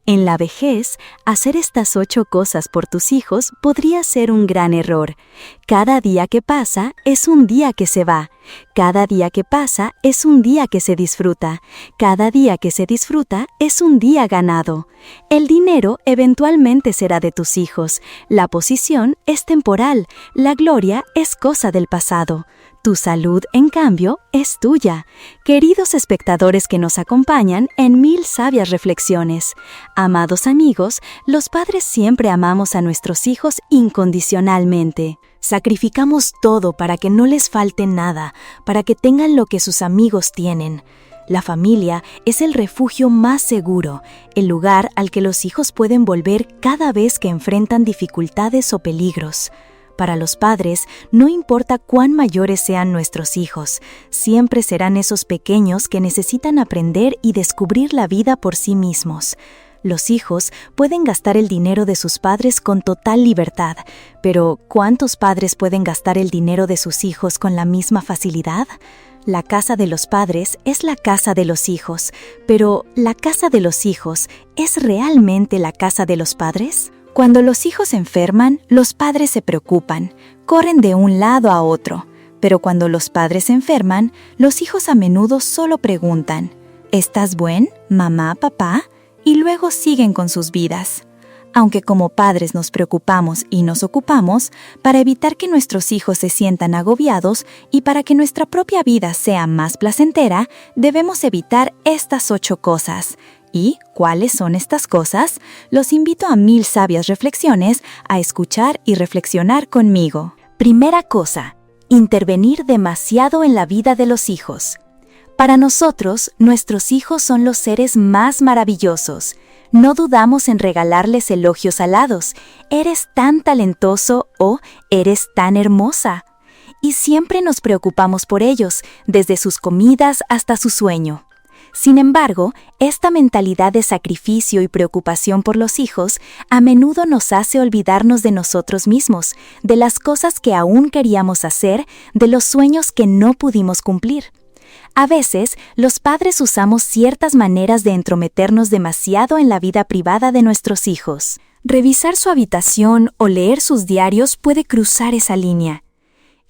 En la vejez, hacer estas 8 cosas por tus hijos podría ser un gran error. Cada día que pasa es un día que se va. Cada día que pasa es un día que se disfruta. Cada día que se disfruta es un día ganado. El dinero eventualmente será de tus hijos. La posición es temporal. La gloria es cosa del pasado. Tu salud, en cambio, es tuya. Queridos espectadores que nos acompañan en 1000 sabias reflexiones. Amados amigos, los padres siempre amamos a nuestros hijos incondicionalmente. Sacrificamos todo para que no les falte nada, para que tengan lo que sus amigos tienen. La familia es el refugio más seguro, el lugar al que los hijos pueden volver cada vez que enfrentan dificultades o peligros. Para los padres, no importa cuán mayores sean nuestros hijos, siempre serán esos pequeños que necesitan aprender y descubrir la vida por sí mismos. Los hijos pueden gastar el dinero de sus padres con total libertad, pero ¿cuántos padres pueden gastar el dinero de sus hijos con la misma facilidad? La casa de los padres es la casa de los hijos, pero ¿la casa de los hijos es realmente la casa de los padres? Cuando los hijos se enferman, los padres se preocupan, corren de un lado a otro. Pero cuando los padres se enferman, los hijos a menudo solo preguntan, ¿estás bien, mamá, papá? Y luego siguen con sus vidas. Aunque como padres nos preocupamos y nos ocupamos, para evitar que nuestros hijos se sientan agobiados y para que nuestra propia vida sea más placentera, debemos evitar estas 8 cosas. ¿Y cuáles son estas cosas? Los invito a 1000 sabias reflexiones a escuchar y reflexionar conmigo. Primera cosa, intervenir demasiado en la vida de los hijos. Para nosotros, nuestros hijos son los seres más maravillosos. No dudamos en regalarles elogios alados. Eres tan talentoso o eres tan hermosa. Y siempre nos preocupamos por ellos, desde sus comidas hasta su sueño. Sin embargo, esta mentalidad de sacrificio y preocupación por los hijos a menudo nos hace olvidarnos de nosotros mismos, de las cosas que aún queríamos hacer, de los sueños que no pudimos cumplir. A veces, los padres usamos ciertas maneras de entrometernos demasiado en la vida privada de nuestros hijos. Revisar su habitación o leer sus diarios puede cruzar esa línea.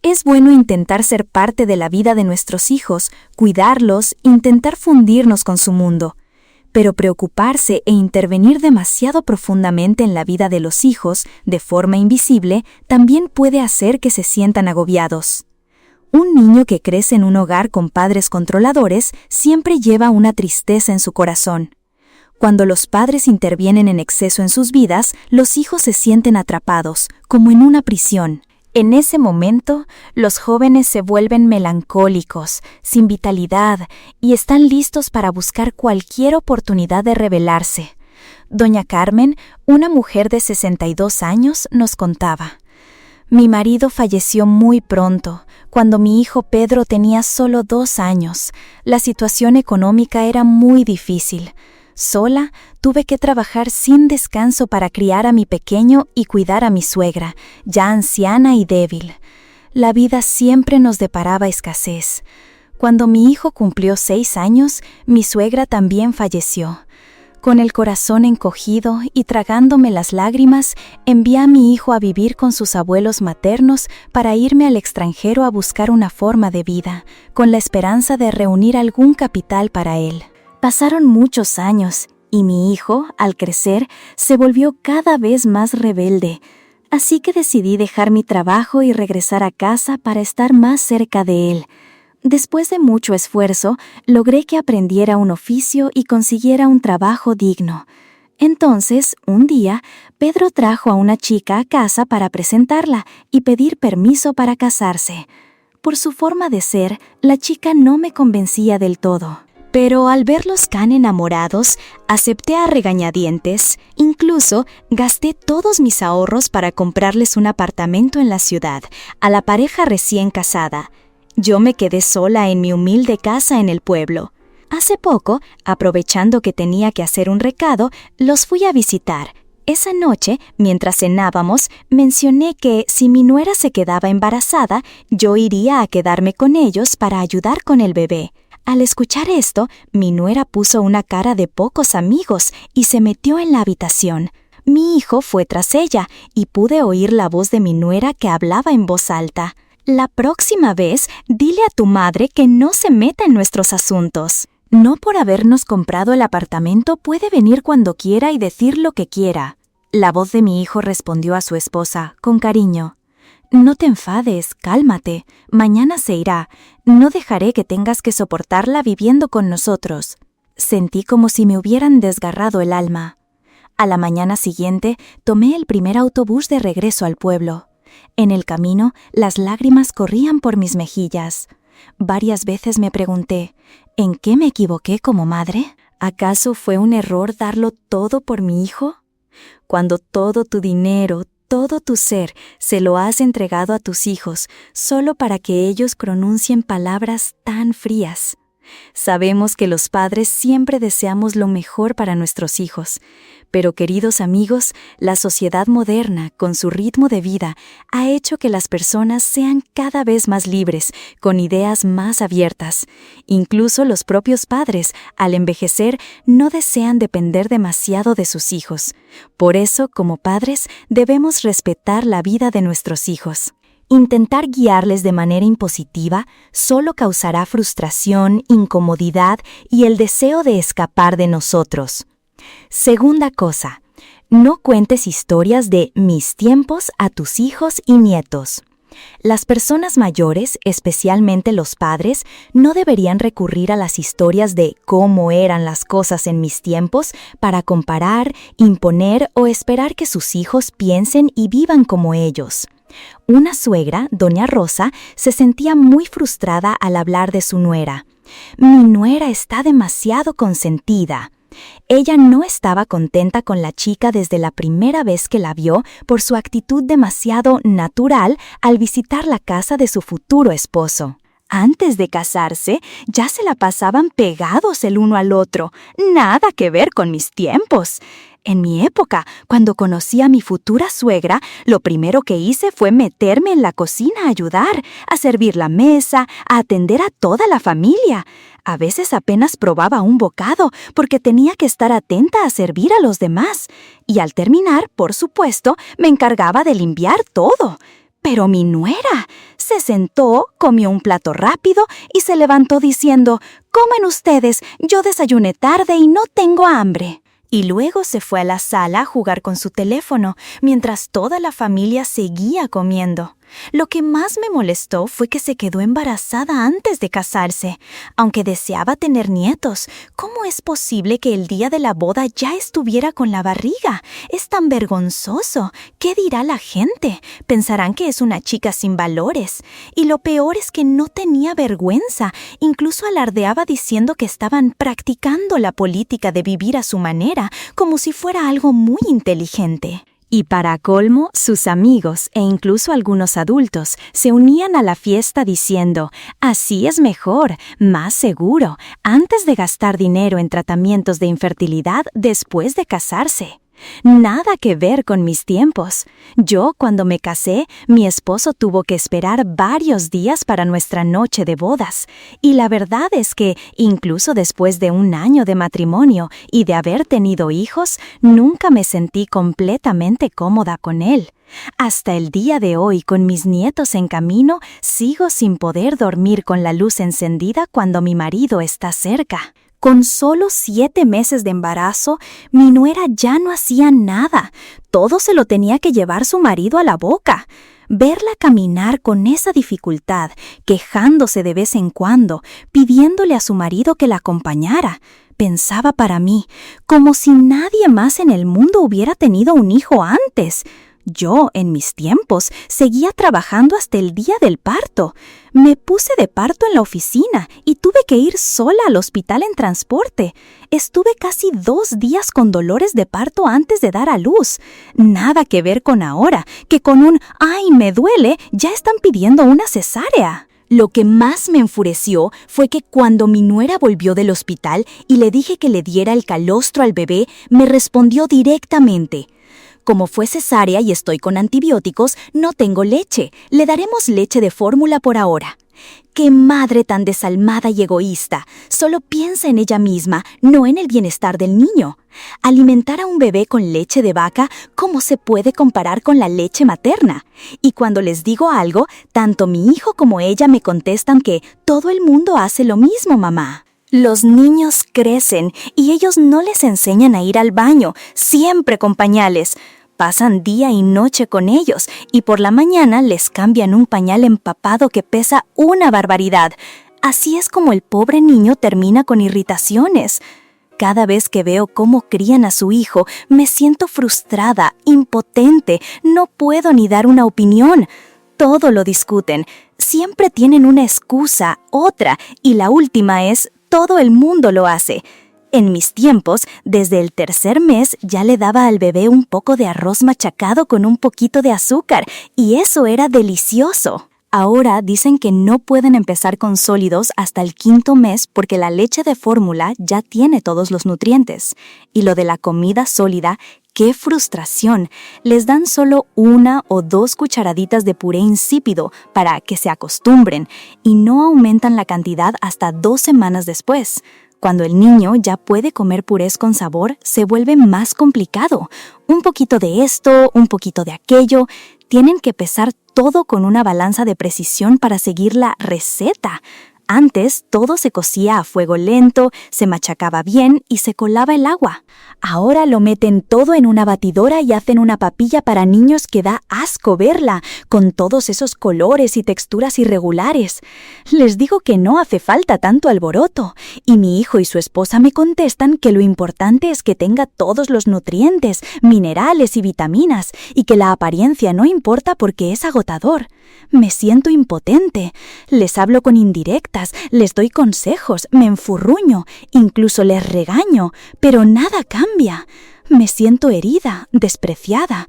Es bueno intentar ser parte de la vida de nuestros hijos, cuidarlos, intentar fundirnos con su mundo. Pero preocuparse e intervenir demasiado profundamente en la vida de los hijos, de forma invisible, también puede hacer que se sientan agobiados. Un niño que crece en un hogar con padres controladores siempre lleva una tristeza en su corazón. Cuando los padres intervienen en exceso en sus vidas, los hijos se sienten atrapados, como en una prisión. En ese momento, los jóvenes se vuelven melancólicos, sin vitalidad, y están listos para buscar cualquier oportunidad de rebelarse. Doña Carmen, una mujer de 62 años, nos contaba: «Mi marido falleció muy pronto, cuando mi hijo Pedro tenía solo 2 años. La situación económica era muy difícil. Sola, tuve que trabajar sin descanso para criar a mi pequeño y cuidar a mi suegra, ya anciana y débil. La vida siempre nos deparaba escasez. Cuando mi hijo cumplió 6 años, mi suegra también falleció. Con el corazón encogido y tragándome las lágrimas, envié a mi hijo a vivir con sus abuelos maternos para irme al extranjero a buscar una forma de vida, con la esperanza de reunir algún capital para él. Pasaron muchos años y mi hijo, al crecer, se volvió cada vez más rebelde. Así que decidí dejar mi trabajo y regresar a casa para estar más cerca de él. Después de mucho esfuerzo, logré que aprendiera un oficio y consiguiera un trabajo digno. Entonces, un día, Pedro trajo a una chica a casa para presentarla y pedir permiso para casarse. Por su forma de ser, la chica no me convencía del todo. Pero al verlos tan enamorados, acepté a regañadientes. Incluso gasté todos mis ahorros para comprarles un apartamento en la ciudad, a la pareja recién casada. Yo me quedé sola en mi humilde casa en el pueblo. Hace poco, aprovechando que tenía que hacer un recado, los fui a visitar. Esa noche, mientras cenábamos, mencioné que si mi nuera se quedaba embarazada, yo iría a quedarme con ellos para ayudar con el bebé. Al escuchar esto, mi nuera puso una cara de pocos amigos y se metió en la habitación. Mi hijo fue tras ella y pude oír la voz de mi nuera que hablaba en voz alta. La próxima vez, dile a tu madre que no se meta en nuestros asuntos. No por habernos comprado el apartamento puede venir cuando quiera y decir lo que quiera. La voz de mi hijo respondió a su esposa, con cariño. No te enfades, cálmate. Mañana se irá. No dejaré que tengas que soportarla viviendo con nosotros. Sentí como si me hubieran desgarrado el alma. A la mañana siguiente, tomé el primer autobús de regreso al pueblo. En el camino, las lágrimas corrían por mis mejillas. Varias veces me pregunté, ¿en qué me equivoqué como madre? ¿Acaso fue un error darlo todo por mi hijo? Cuando todo tu dinero, todo tu ser, se lo has entregado a tus hijos, solo para que ellos pronuncien palabras tan frías. Sabemos que los padres siempre deseamos lo mejor para nuestros hijos, pero queridos amigos, la sociedad moderna, con su ritmo de vida, ha hecho que las personas sean cada vez más libres, con ideas más abiertas. Incluso los propios padres, al envejecer, no desean depender demasiado de sus hijos. Por eso, como padres, debemos respetar la vida de nuestros hijos. Intentar guiarles de manera impositiva solo causará frustración, incomodidad y el deseo de escapar de nosotros. Segunda cosa, no cuentes historias de mis tiempos a tus hijos y nietos. Las personas mayores, especialmente los padres, no deberían recurrir a las historias de cómo eran las cosas en mis tiempos para comparar, imponer o esperar que sus hijos piensen y vivan como ellos. Una suegra, doña Rosa, se sentía muy frustrada al hablar de su nuera. Mi nuera está demasiado consentida. Ella no estaba contenta con la chica desde la primera vez que la vio por su actitud demasiado natural al visitar la casa de su futuro esposo. Antes de casarse, ya se la pasaban pegados el uno al otro. Nada que ver con mis tiempos. En mi época, cuando conocí a mi futura suegra, lo primero que hice fue meterme en la cocina a ayudar, a servir la mesa, a atender a toda la familia. A veces apenas probaba un bocado porque tenía que estar atenta a servir a los demás. Y al terminar, por supuesto, me encargaba de limpiar todo. Pero mi nuera se sentó, comió un plato rápido y se levantó diciendo, «Comen ustedes, yo desayuné tarde y no tengo hambre». Y luego se fue a la sala a jugar con su teléfono, mientras toda la familia seguía comiendo. Lo que más me molestó fue que se quedó embarazada antes de casarse. Aunque deseaba tener nietos, ¿cómo es posible que el día de la boda ya estuviera con la barriga? Es tan vergonzoso. ¿Qué dirá la gente? Pensarán que es una chica sin valores. Y lo peor es que no tenía vergüenza. Incluso alardeaba diciendo que estaban practicando la política de vivir a su manera, como si fuera algo muy inteligente. Y para colmo, sus amigos e incluso algunos adultos se unían a la fiesta diciendo, así es mejor, más seguro, antes de gastar dinero en tratamientos de infertilidad después de casarse. Nada que ver con mis tiempos. Yo, cuando me casé, mi esposo tuvo que esperar varios días para nuestra noche de bodas. Y la verdad es que, incluso después de un año de matrimonio y de haber tenido hijos, nunca me sentí completamente cómoda con él. Hasta el día de hoy, con mis nietos en camino, sigo sin poder dormir con la luz encendida cuando mi marido está cerca. Con solo 7 meses de embarazo, mi nuera ya no hacía nada. Todo se lo tenía que llevar su marido a la boca. Verla caminar con esa dificultad, quejándose de vez en cuando, pidiéndole a su marido que la acompañara, pensaba para mí, como si nadie más en el mundo hubiera tenido un hijo antes. Yo, en mis tiempos, seguía trabajando hasta el día del parto. Me puse de parto en la oficina y tuve que ir sola al hospital en transporte. Estuve casi 2 días con dolores de parto antes de dar a luz. Nada que ver con ahora, que con un «ay, me duele» ya están pidiendo una cesárea. Lo que más me enfureció fue que cuando mi nuera volvió del hospital y le dije que le diera el calostro al bebé, me respondió directamente: «Como fue cesárea y estoy con antibióticos, no tengo leche. Le daremos leche de fórmula por ahora». ¡Qué madre tan desalmada y egoísta! Solo piensa en ella misma, no en el bienestar del niño. Alimentar a un bebé con leche de vaca, ¿cómo se puede comparar con la leche materna? Y cuando les digo algo, tanto mi hijo como ella me contestan que todo el mundo hace lo mismo, mamá. Los niños crecen y ellos no les enseñan a ir al baño, siempre con pañales. Pasan día y noche con ellos y por la mañana les cambian un pañal empapado que pesa una barbaridad. Así es como el pobre niño termina con irritaciones. Cada vez que veo cómo crían a su hijo, me siento frustrada, impotente, no puedo ni dar una opinión. Todo lo discuten, siempre tienen una excusa, otra, y la última es, todo el mundo lo hace. En mis tiempos, desde el tercer mes ya le daba al bebé un poco de arroz machacado con un poquito de azúcar, y eso era delicioso. Ahora dicen que no pueden empezar con sólidos hasta el 5º mes porque la leche de fórmula ya tiene todos los nutrientes. Y lo de la comida sólida, ¡qué frustración! Les dan solo 1 o 2 cucharaditas de puré insípido para que se acostumbren y no aumentan la cantidad hasta 2 semanas después. Cuando el niño ya puede comer purés con sabor, se vuelve más complicado. Un poquito de esto, un poquito de aquello. Tienen que pesar todo con una balanza de precisión para seguir la receta. Antes, todo se cocía a fuego lento, se machacaba bien y se colaba el agua. Ahora lo meten todo en una batidora y hacen una papilla para niños que da asco verla, con todos esos colores y texturas irregulares. Les digo que no hace falta tanto alboroto, y mi hijo y su esposa me contestan que lo importante es que tenga todos los nutrientes, minerales y vitaminas, y que la apariencia no importa porque es agotador. Me siento impotente. Les hablo con indirectas, les doy consejos, me enfurruño, incluso les regaño, pero nada cambia. Me siento herida, despreciada.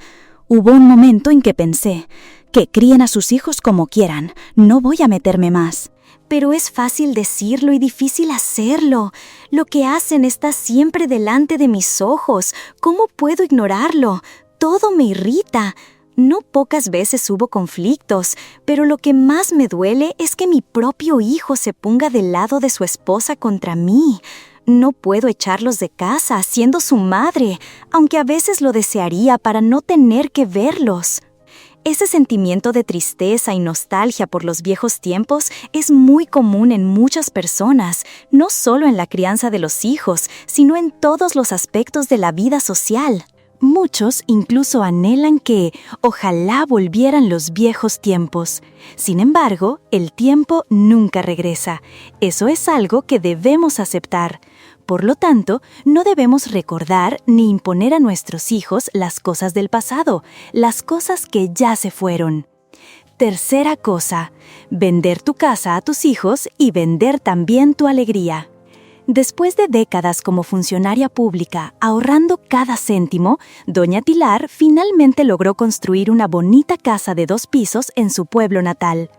Hubo un momento en que pensé, que críen a sus hijos como quieran, no voy a meterme más. Pero es fácil decirlo y difícil hacerlo. Lo que hacen está siempre delante de mis ojos. ¿Cómo puedo ignorarlo? Todo me irrita. No pocas veces hubo conflictos, pero lo que más me duele es que mi propio hijo se ponga del lado de su esposa contra mí. No puedo echarlos de casa siendo su madre, aunque a veces lo desearía para no tener que verlos. Ese sentimiento de tristeza y nostalgia por los viejos tiempos es muy común en muchas personas, no solo en la crianza de los hijos, sino en todos los aspectos de la vida social. Muchos incluso anhelan que ojalá volvieran los viejos tiempos. Sin embargo, el tiempo nunca regresa. Eso es algo que debemos aceptar. Por lo tanto, no debemos recordar ni imponer a nuestros hijos las cosas del pasado, las cosas que ya se fueron. Tercera cosa, vender tu casa a tus hijos y vender también tu alegría. Después de décadas como funcionaria pública, ahorrando cada céntimo, doña Pilar finalmente logró construir una bonita casa de 2 pisos en su pueblo natal.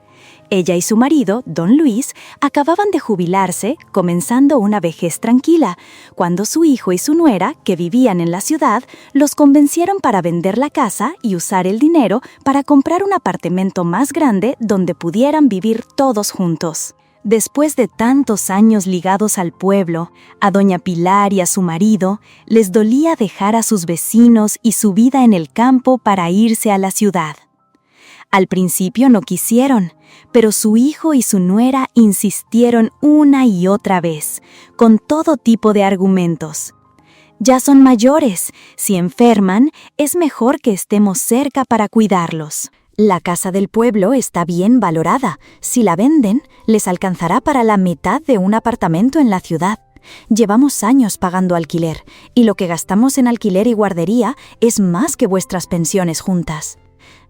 Ella y su marido, don Luis, acababan de jubilarse, comenzando una vejez tranquila, cuando su hijo y su nuera, que vivían en la ciudad, los convencieron para vender la casa y usar el dinero para comprar un apartamento más grande donde pudieran vivir todos juntos. Después de tantos años ligados al pueblo, a doña Pilar y a su marido, les dolía dejar a sus vecinos y su vida en el campo para irse a la ciudad. Al principio no quisieron, pero su hijo y su nuera insistieron una y otra vez, con todo tipo de argumentos. Ya son mayores, si enferman, es mejor que estemos cerca para cuidarlos. La casa del pueblo está bien valorada. Si la venden, les alcanzará para la mitad de un apartamento en la ciudad. Llevamos años pagando alquiler, y lo que gastamos en alquiler y guardería es más que vuestras pensiones juntas.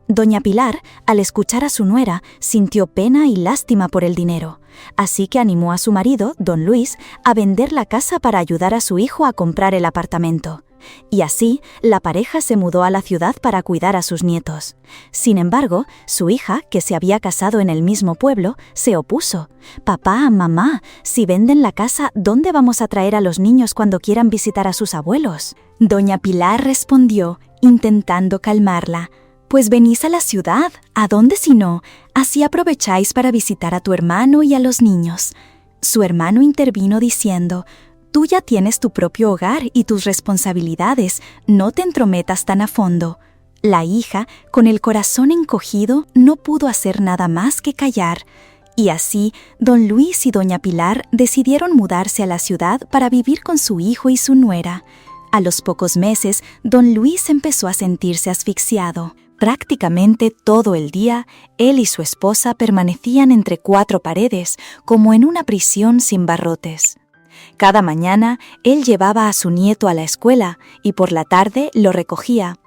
Doña Pilar, al escuchar a su nuera, sintió pena y lástima por el dinero, así que animó a su marido, don Luis, a vender la casa para ayudar a su hijo a comprar el apartamento. Y así, la pareja se mudó a la ciudad para cuidar a sus nietos. Sin embargo, su hija, que se había casado en el mismo pueblo, se opuso. «Papá, mamá, si venden la casa, ¿dónde vamos a traer a los niños cuando quieran visitar a sus abuelos?». Doña Pilar respondió, intentando calmarla: Pues venís a la ciudad, ¿a dónde si no? Así aprovecháis para visitar a tu hermano y a los niños. Su hermano intervino diciendo: Tú ya tienes tu propio hogar y tus responsabilidades, no te entrometas tan a fondo. La hija, con el corazón encogido, no pudo hacer nada más que callar. Y así, don Luis y doña Pilar decidieron mudarse a la ciudad para vivir con su hijo y su nuera. A los pocos meses, don Luis empezó a sentirse asfixiado. Prácticamente todo el día, él y su esposa permanecían entre cuatro paredes, como en una prisión sin barrotes. Cada mañana, él llevaba a su nieto a la escuela y por la tarde lo recogía.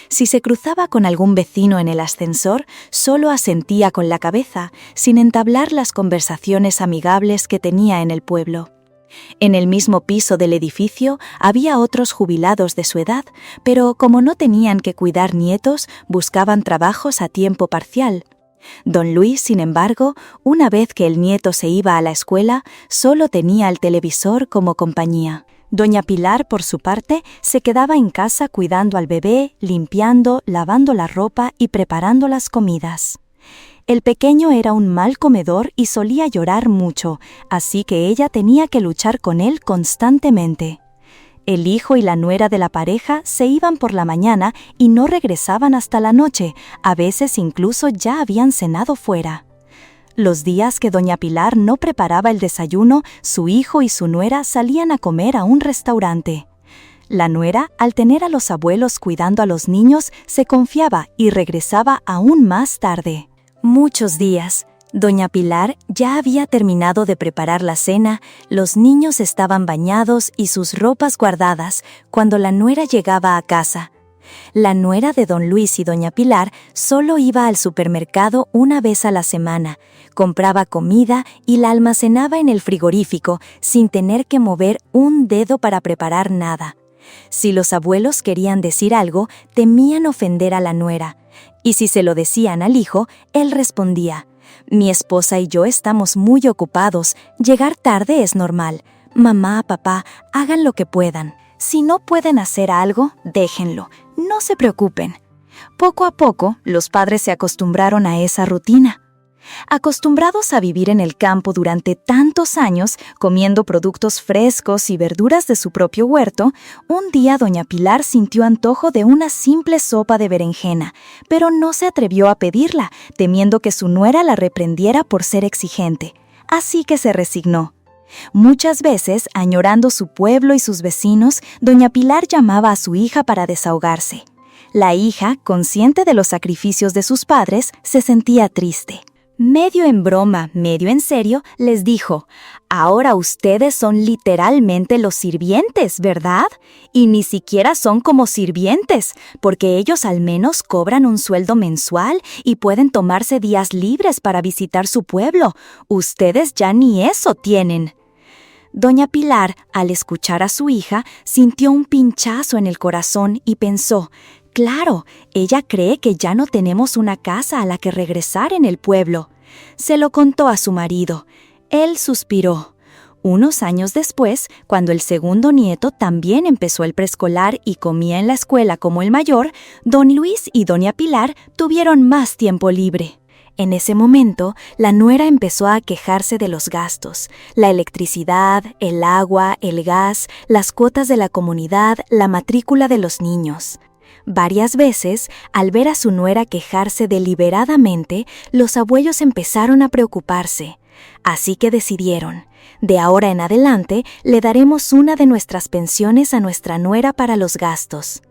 Si se cruzaba con algún vecino en el ascensor, solo asentía con la cabeza, sin entablar las conversaciones amigables que tenía en el pueblo. En el mismo piso del edificio había otros jubilados de su edad, pero como no tenían que cuidar nietos, buscaban trabajos a tiempo parcial. Don Luis, sin embargo, una vez que el nieto se iba a la escuela, solo tenía el televisor como compañía. Doña Pilar, por su parte, se quedaba en casa cuidando al bebé, limpiando, lavando la ropa y preparando las comidas. El pequeño era un mal comedor y solía llorar mucho, así que ella tenía que luchar con él constantemente. El hijo y la nuera de la pareja se iban por la mañana y no regresaban hasta la noche, a veces incluso ya habían cenado fuera. Los días que doña Pilar no preparaba el desayuno, su hijo y su nuera salían a comer a un restaurante. La nuera, al tener a los abuelos cuidando a los niños, se confiaba y regresaba aún más tarde. Muchos días, doña Pilar ya había terminado de preparar la cena, los niños estaban bañados y sus ropas guardadas cuando la nuera llegaba a casa. La nuera de don Luis y doña Pilar solo iba al supermercado una vez a la semana, compraba comida y la almacenaba en el frigorífico sin tener que mover un dedo para preparar nada. Si los abuelos querían decir algo, temían ofender a la nuera. Y si se lo decían al hijo, él respondía: «Mi esposa y yo estamos muy ocupados, llegar tarde es normal. Mamá, papá, hagan lo que puedan. Si no pueden hacer algo, déjenlo, no se preocupen». Poco a poco, los padres se acostumbraron a esa rutina. Acostumbrados a vivir en el campo durante tantos años, comiendo productos frescos y verduras de su propio huerto, un día doña Pilar sintió antojo de una simple sopa de berenjena, pero no se atrevió a pedirla, temiendo que su nuera la reprendiera por ser exigente. Así que se resignó. Muchas veces, añorando su pueblo y sus vecinos, doña Pilar llamaba a su hija para desahogarse. La hija, consciente de los sacrificios de sus padres, se sentía triste. Medio en broma, medio en serio, les dijo: «Ahora ustedes son literalmente los sirvientes, ¿verdad? Y ni siquiera son como sirvientes, porque ellos al menos cobran un sueldo mensual y pueden tomarse días libres para visitar su pueblo. Ustedes ya ni eso tienen». Doña Pilar, al escuchar a su hija, sintió un pinchazo en el corazón y pensó: «Claro, ella cree que ya no tenemos una casa a la que regresar en el pueblo». Se lo contó a su marido. Él suspiró. Unos años después, cuando el segundo nieto también empezó el preescolar y comía en la escuela como el mayor, don Luis y doña Pilar tuvieron más tiempo libre. En ese momento, la nuera empezó a quejarse de los gastos: la electricidad, el agua, el gas, las cuotas de la comunidad, la matrícula de los niños. Varias veces, al ver a su nuera quejarse deliberadamente, los abuelos empezaron a preocuparse. Así que decidieron: de ahora en adelante le daremos una de nuestras pensiones a nuestra nuera para los gastos.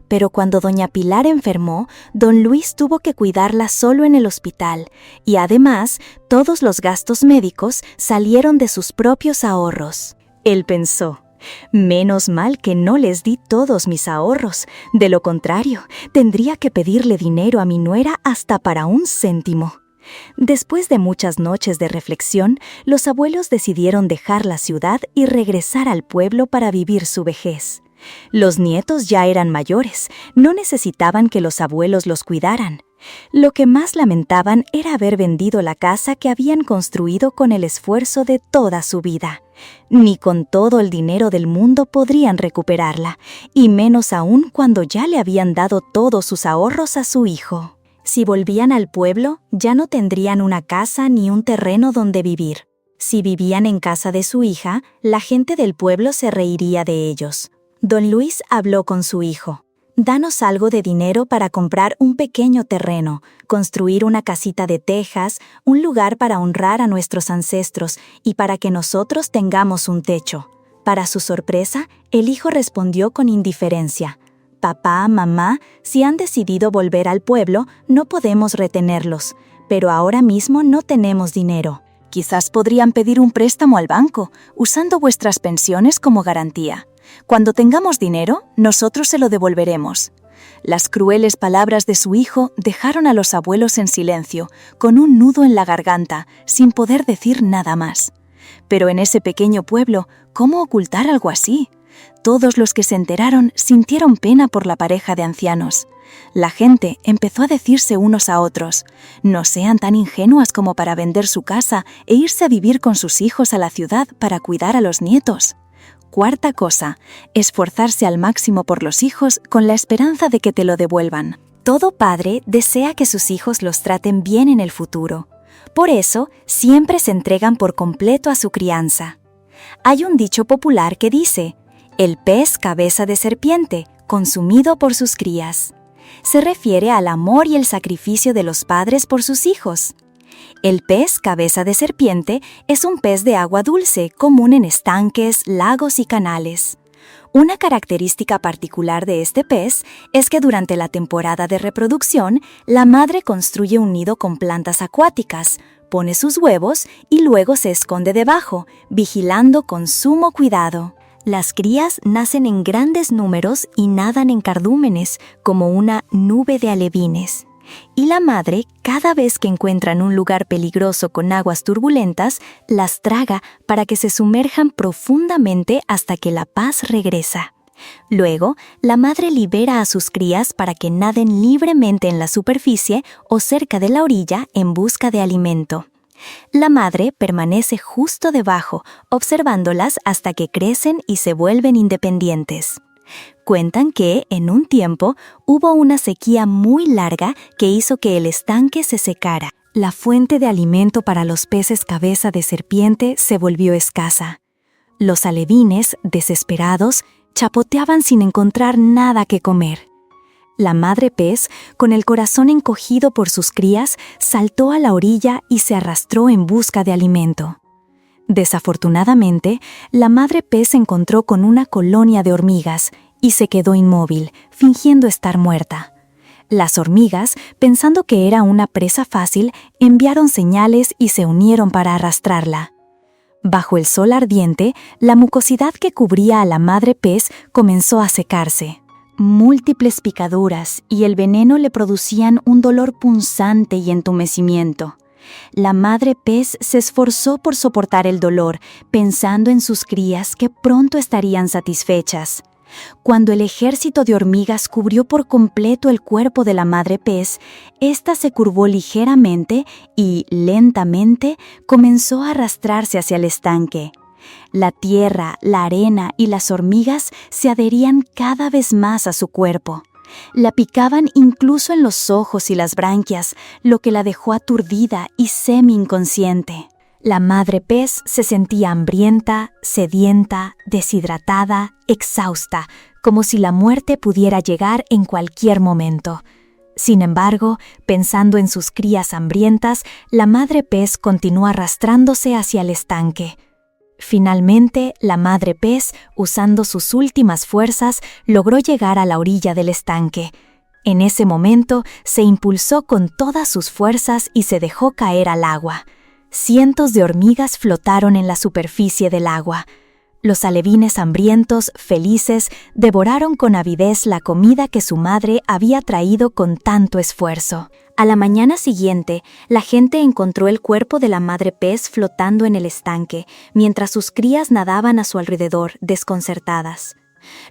Pero cuando doña Pilar enfermó, don Luis tuvo que cuidarla solo en el hospital, y además, todos los gastos médicos salieron de sus propios ahorros. Él pensó: «Menos mal que no les di todos mis ahorros. De lo contrario, tendría que pedirle dinero a mi nuera hasta para un céntimo». Después de muchas noches de reflexión, los abuelos decidieron dejar la ciudad y regresar al pueblo para vivir su vejez. Los nietos ya eran mayores, no necesitaban que los abuelos los cuidaran. Lo que más lamentaban era haber vendido la casa que habían construido con el esfuerzo de toda su vida. Ni con todo el dinero del mundo podrían recuperarla, y menos aún cuando ya le habían dado todos sus ahorros a su hijo. Si volvían al pueblo, ya no tendrían una casa ni un terreno donde vivir. Si vivían en casa de su hija, la gente del pueblo se reiría de ellos. Don Luis habló con su hijo. «Danos algo de dinero para comprar un pequeño terreno, construir una casita de tejas, un lugar para honrar a nuestros ancestros y para que nosotros tengamos un techo». Para su sorpresa, el hijo respondió con indiferencia. «Papá, mamá, si han decidido volver al pueblo, no podemos retenerlos, pero ahora mismo no tenemos dinero. Quizás podrían pedir un préstamo al banco, usando vuestras pensiones como garantía. Cuando tengamos dinero, nosotros se lo devolveremos». Las crueles palabras de su hijo dejaron a los abuelos en silencio, con un nudo en la garganta, sin poder decir nada más. Pero en ese pequeño pueblo, ¿cómo ocultar algo así? Todos los que se enteraron sintieron pena por la pareja de ancianos. La gente empezó a decirse unos a otros: «No sean tan ingenuas como para vender su casa e irse a vivir con sus hijos a la ciudad para cuidar a los nietos». Cuarta cosa, esforzarse al máximo por los hijos con la esperanza de que te lo devuelvan. Todo padre desea que sus hijos los traten bien en el futuro. Por eso, siempre se entregan por completo a su crianza. Hay un dicho popular que dice: «El pez cabeza de serpiente, consumido por sus crías». Se refiere al amor y el sacrificio de los padres por sus hijos. El pez cabeza de serpiente es un pez de agua dulce, común en estanques, lagos y canales. Una característica particular de este pez es que durante la temporada de reproducción, la madre construye un nido con plantas acuáticas, pone sus huevos y luego se esconde debajo, vigilando con sumo cuidado. Las crías nacen en grandes números y nadan en cardúmenes, como una nube de alevines. Y la madre, cada vez que encuentran un lugar peligroso con aguas turbulentas, las traga para que se sumerjan profundamente hasta que la paz regresa. Luego, la madre libera a sus crías para que naden libremente en la superficie o cerca de la orilla en busca de alimento. La madre permanece justo debajo, observándolas hasta que crecen y se vuelven independientes. Cuentan que, en un tiempo, hubo una sequía muy larga que hizo que el estanque se secara. La fuente de alimento para los peces cabeza de serpiente se volvió escasa. Los alevines, desesperados, chapoteaban sin encontrar nada que comer. La madre pez, con el corazón encogido por sus crías, saltó a la orilla y se arrastró en busca de alimento. Desafortunadamente, la madre pez se encontró con una colonia de hormigas y se quedó inmóvil, fingiendo estar muerta. Las hormigas, pensando que era una presa fácil, enviaron señales y se unieron para arrastrarla. Bajo el sol ardiente, la mucosidad que cubría a la madre pez comenzó a secarse. Múltiples picaduras y el veneno le producían un dolor punzante y entumecimiento. La madre pez se esforzó por soportar el dolor, pensando en sus crías que pronto estarían satisfechas. Cuando el ejército de hormigas cubrió por completo el cuerpo de la madre pez, ésta se curvó ligeramente y, lentamente, comenzó a arrastrarse hacia el estanque. La tierra, la arena y las hormigas se adherían cada vez más a su cuerpo. La picaban incluso en los ojos y las branquias, lo que la dejó aturdida y semi-inconsciente. La madre pez se sentía hambrienta, sedienta, deshidratada, exhausta, como si la muerte pudiera llegar en cualquier momento. Sin embargo, pensando en sus crías hambrientas, la madre pez continuó arrastrándose hacia el estanque. Finalmente, la madre pez, usando sus últimas fuerzas, logró llegar a la orilla del estanque. En ese momento, se impulsó con todas sus fuerzas y se dejó caer al agua. Cientos de hormigas flotaron en la superficie del agua. Los alevines hambrientos, felices, devoraron con avidez la comida que su madre había traído con tanto esfuerzo. A la mañana siguiente, la gente encontró el cuerpo de la madre pez flotando en el estanque, mientras sus crías nadaban a su alrededor, desconcertadas.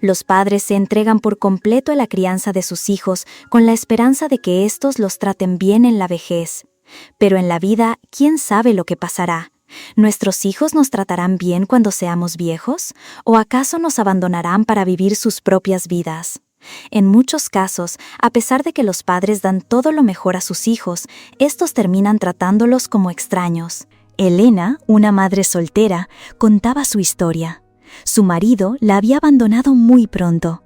Los padres se entregan por completo a la crianza de sus hijos con la esperanza de que éstos los traten bien en la vejez. Pero en la vida, ¿quién sabe lo que pasará? ¿Nuestros hijos nos tratarán bien cuando seamos viejos? ¿O acaso nos abandonarán para vivir sus propias vidas? En muchos casos, a pesar de que los padres dan todo lo mejor a sus hijos, estos terminan tratándolos como extraños. Elena, una madre soltera, contaba su historia. Su marido la había abandonado muy pronto.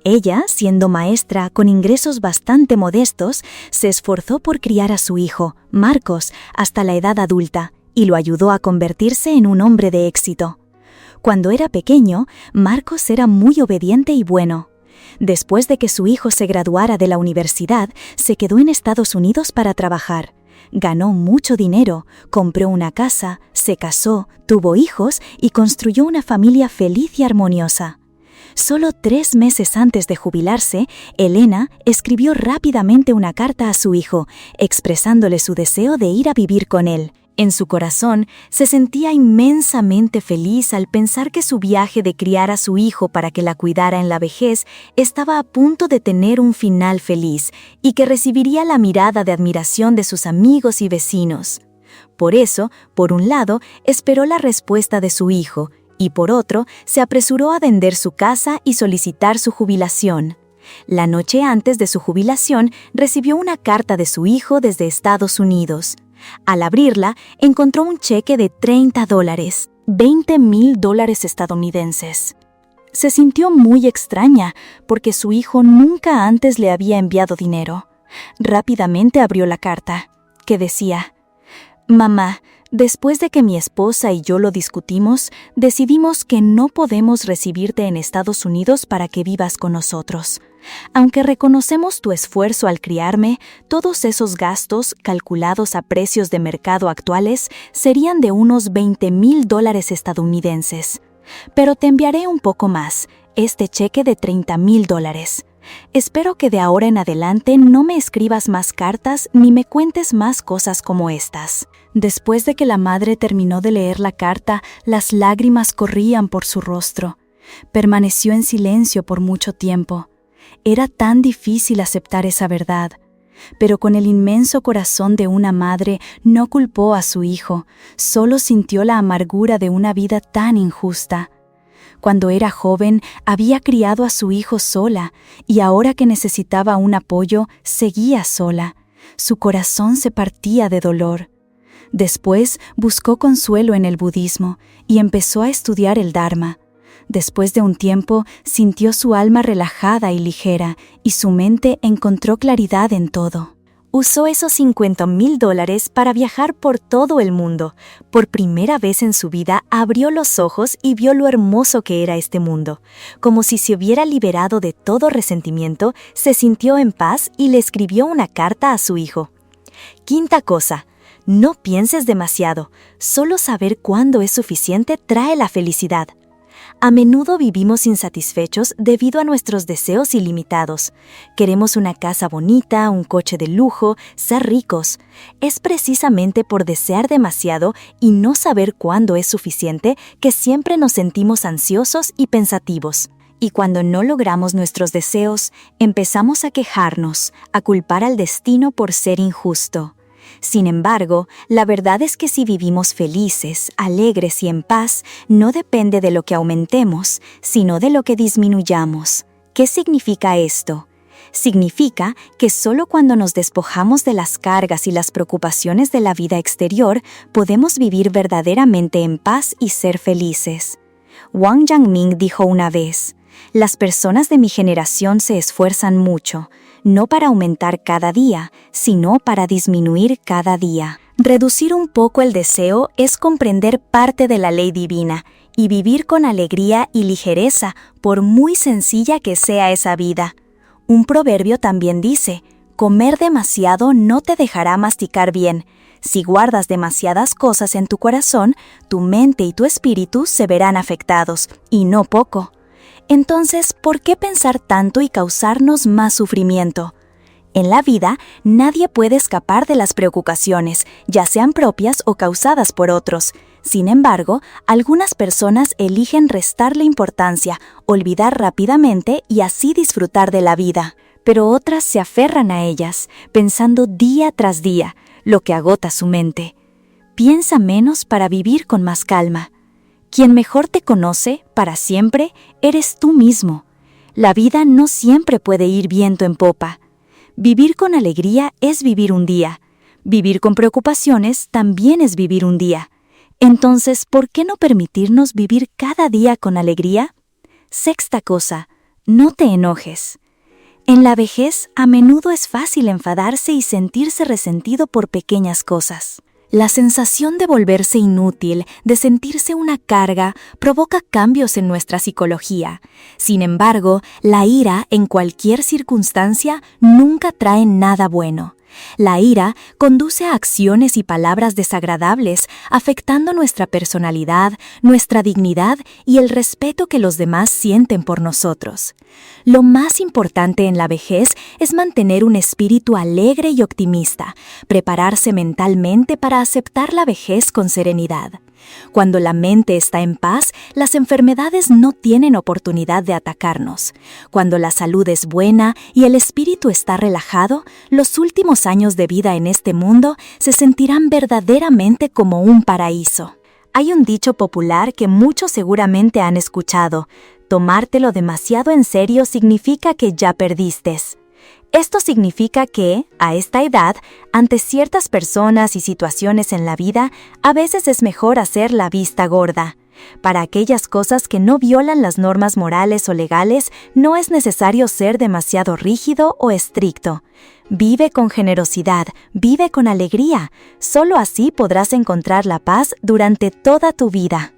Ella, siendo maestra con ingresos bastante modestos, se esforzó por criar a su hijo, Marcos, hasta la edad adulta, y lo ayudó a convertirse en un hombre de éxito. Cuando era pequeño, Marcos era muy obediente y bueno. Después de que su hijo se graduara de la universidad, se quedó en Estados Unidos para trabajar. Ganó mucho dinero, compró una casa, se casó, tuvo hijos y construyó una familia feliz y armoniosa. Solo 3 meses antes de jubilarse, Elena escribió rápidamente una carta a su hijo, expresándole su deseo de ir a vivir con él. En su corazón, se sentía inmensamente feliz al pensar que su viaje de criar a su hijo para que la cuidara en la vejez estaba a punto de tener un final feliz y que recibiría la mirada de admiración de sus amigos y vecinos. Por eso, por un lado, esperó la respuesta de su hijo y por otro, se apresuró a vender su casa y solicitar su jubilación. La noche antes de su jubilación, recibió una carta de su hijo desde Estados Unidos. Al abrirla, encontró un cheque de $30, $20,000 estadounidenses. Se sintió muy extraña porque su hijo nunca antes le había enviado dinero. Rápidamente abrió la carta, que decía: «Mamá, después de que mi esposa y yo lo discutimos, decidimos que no podemos recibirte en Estados Unidos para que vivas con nosotros. Aunque reconocemos tu esfuerzo al criarme, todos esos gastos, calculados a precios de mercado actuales, serían de unos $20,000 estadounidenses. Pero te enviaré un poco más, este cheque de $30,000. Espero que de ahora en adelante no me escribas más cartas ni me cuentes más cosas como estas». Después de que la madre terminó de leer la carta, las lágrimas corrían por su rostro. Permaneció en silencio por mucho tiempo. Era tan difícil aceptar esa verdad, pero con el inmenso corazón de una madre no culpó a su hijo, solo sintió la amargura de una vida tan injusta. Cuando era joven, había criado a su hijo sola, y ahora que necesitaba un apoyo, seguía sola. Su corazón se partía de dolor. Después buscó consuelo en el budismo y empezó a estudiar el Dharma. Después de un tiempo, sintió su alma relajada y ligera, y su mente encontró claridad en todo. Usó esos $50,000 para viajar por todo el mundo. Por primera vez en su vida abrió los ojos y vio lo hermoso que era este mundo. Como si se hubiera liberado de todo resentimiento, se sintió en paz y le escribió una carta a su hijo. Quinta cosa, no pienses demasiado. Solo saber cuándo es suficiente trae la felicidad. A menudo vivimos insatisfechos debido a nuestros deseos ilimitados. Queremos una casa bonita, un coche de lujo, ser ricos. Es precisamente por desear demasiado y no saber cuándo es suficiente que siempre nos sentimos ansiosos y pensativos. Y cuando no logramos nuestros deseos, empezamos a quejarnos, a culpar al destino por ser injusto. Sin embargo, la verdad es que si vivimos felices, alegres y en paz, no depende de lo que aumentemos, sino de lo que disminuyamos. ¿Qué significa esto? Significa que solo cuando nos despojamos de las cargas y las preocupaciones de la vida exterior, podemos vivir verdaderamente en paz y ser felices. Wang Yangming dijo una vez: «Las personas de mi generación se esfuerzan mucho, no para aumentar cada día, sino para disminuir cada día». Reducir un poco el deseo es comprender parte de la ley divina y vivir con alegría y ligereza, por muy sencilla que sea esa vida. Un proverbio también dice: «Comer demasiado no te dejará masticar bien. Si guardas demasiadas cosas en tu corazón, tu mente y tu espíritu se verán afectados, y no poco». Entonces, ¿por qué pensar tanto y causarnos más sufrimiento? En la vida, nadie puede escapar de las preocupaciones, ya sean propias o causadas por otros. Sin embargo, algunas personas eligen restarle importancia, olvidar rápidamente y así disfrutar de la vida. Pero otras se aferran a ellas, pensando día tras día, lo que agota su mente. Piensa menos para vivir con más calma. Quien mejor te conoce, para siempre, eres tú mismo. La vida no siempre puede ir viento en popa. Vivir con alegría es vivir un día. Vivir con preocupaciones también es vivir un día. Entonces, ¿por qué no permitirnos vivir cada día con alegría? Sexta cosa, no te enojes. En la vejez, a menudo es fácil enfadarse y sentirse resentido por pequeñas cosas. La sensación de volverse inútil, de sentirse una carga, provoca cambios en nuestra psicología. Sin embargo, la ira, en cualquier circunstancia, nunca trae nada bueno. La ira conduce a acciones y palabras desagradables, afectando nuestra personalidad, nuestra dignidad y el respeto que los demás sienten por nosotros. Lo más importante en la vejez es mantener un espíritu alegre y optimista, prepararse mentalmente para aceptar la vejez con serenidad. Cuando la mente está en paz, las enfermedades no tienen oportunidad de atacarnos. Cuando la salud es buena y el espíritu está relajado, los últimos años de vida en este mundo se sentirán verdaderamente como un paraíso. Hay un dicho popular que muchos seguramente han escuchado: tomártelo demasiado en serio significa que ya perdiste. Esto significa que, a esta edad, ante ciertas personas y situaciones en la vida, a veces es mejor hacer la vista gorda. Para aquellas cosas que no violan las normas morales o legales, no es necesario ser demasiado rígido o estricto. Vive con generosidad, vive con alegría. Solo así podrás encontrar la paz durante toda tu vida.